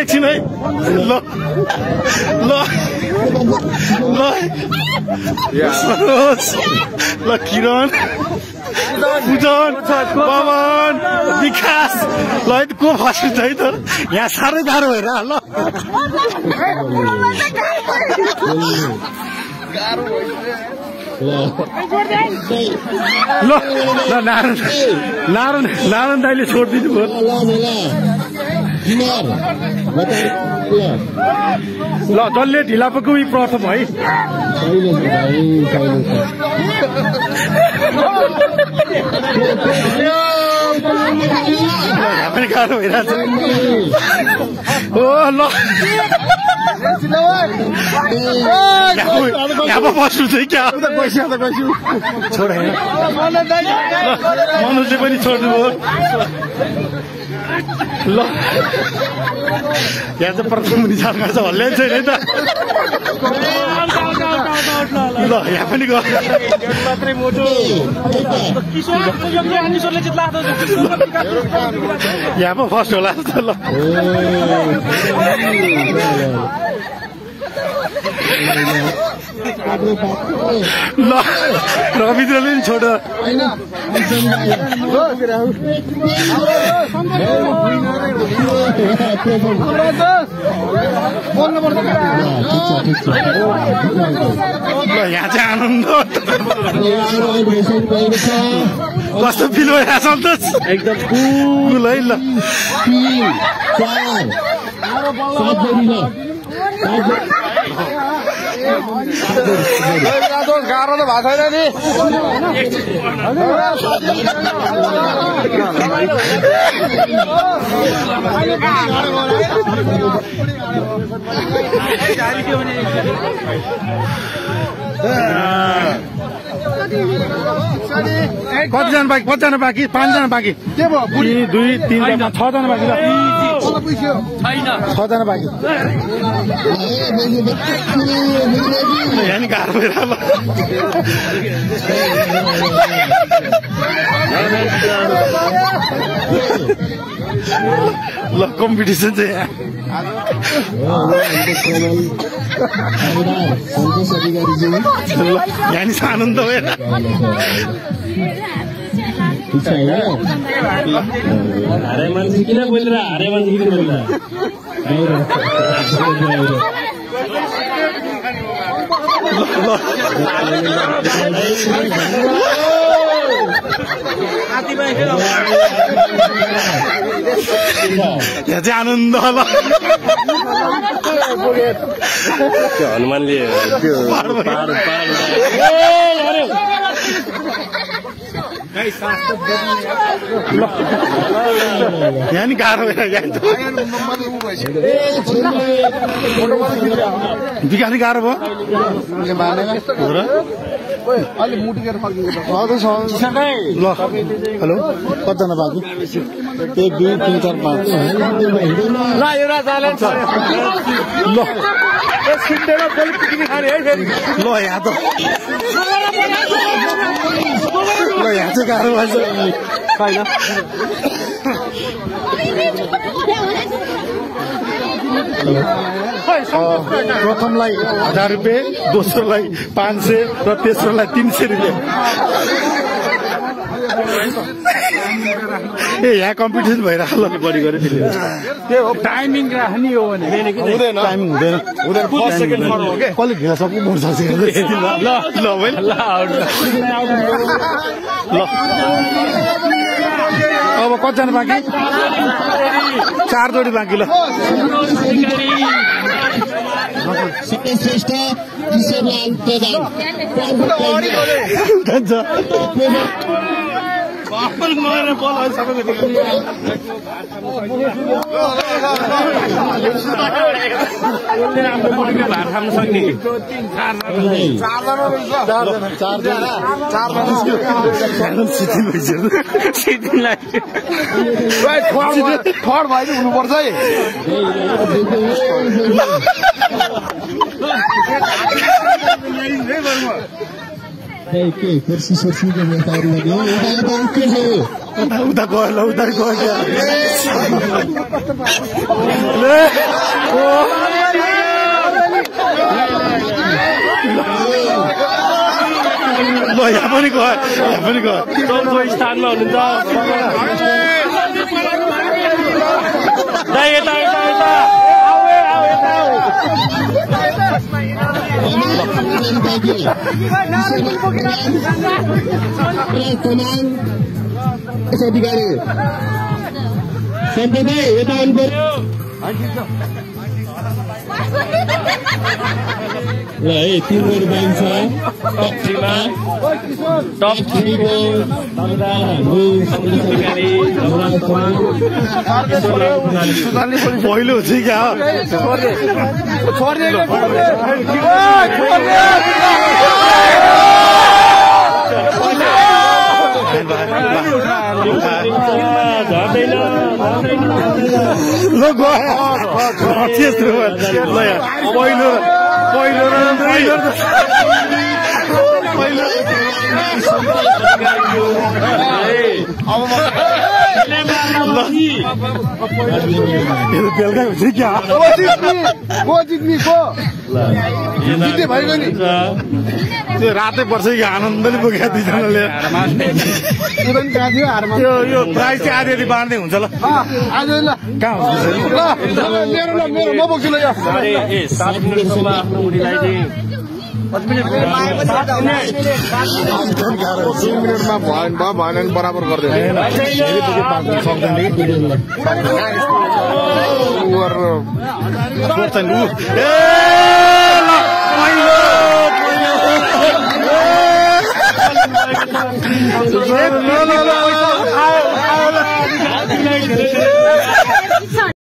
एकछिन है ल किरण पूजन पवन विकास ल को फर्स्ट है त यहाँ साह्रै गाह्रो भएर ल नारायण दाइले छोडिदिनु भयो ल जसले ढिला पक्कु प्रथम है पनि गाह्रो भइरहेछ ओ ल यहाँ बस्नु चाहिँ क्या छोड मनोजले पनि छोड्नु भयो ल यहाँ चाहिँ प्रथम निशान गर्छ हल्ल्याइ छैन है त ल यहाँ पनि गयो यहाँ पो फर्स्ट होला ल ल रविन्द्रले पनि छोड यहाँ चाहिँ आनन्द कस्तो फिल भइरहेछ सन्तोष एकदम कुल है ल गाह्रो त भएको छैन नि कतिजना बाँकी 5जना बाँकी 2 3 6जना बाँकी 6जना बाँकी यहाँ नि गाह्रो भइरह ल कम्पिटिसन चाहिँ यहाँ नि आनन्द भएर हारे मान्छे किन बोलेर हारे मान्छे किन बोलेर यहाँ चाहिँ आनन्द होला हनुमानले यहाँ नि गाह्रो बिगानी गाह्रो भयो ल हेलो कतिजना बाँकी 1 2 3 4 5 ल एउटा च्यालेन्ज छ ल ल यहाँ त ल यहाँ चाहिँ गाह्रो भएछ होइन प्रथमलाई 1000 रुपियाँ दोस्रोलाई 500 र तेस्रोलाई 300 रुपियाँ ए यहाँ कम्पिटिसन भइरहेको ल बढी गरे त्यो हो टाइमिङ राख्ने हो भने टाइमिङ हुँदैन फर्स्ट सेकेन्ड थर्ड हो के कसले घेरा सक्नु पर्छ ल ल भाइ ल अब कतिजना बाँकी 4 जोडी बाँकी ल श्रेष्ठ किशोरलाल प्रधान हुनुपर्छ है के कुर्सी सोर्सीको व्यवस्थाहरू लग्यो के हो उता गयो ल उता गयो ल यहाँ पनि गयो चौथो स्थानमा हुनुहुन्छ यता अधिकारी सम्पदाय यता आउनु पर्यो ल है 3 गोल बाइन्छ टप 3 को पहिलो हुन्छ क्या ल गयो पहिलो बेलुका हुन्छ क्या त्यो रातै पर्छ कि आनन्दले बोकेको दुईजनाले यो प्राइस चाहिँ आधी बाँड्दै हुन्छ ल कहाँ म बोक्छु ल भएन बराबर गर्दैन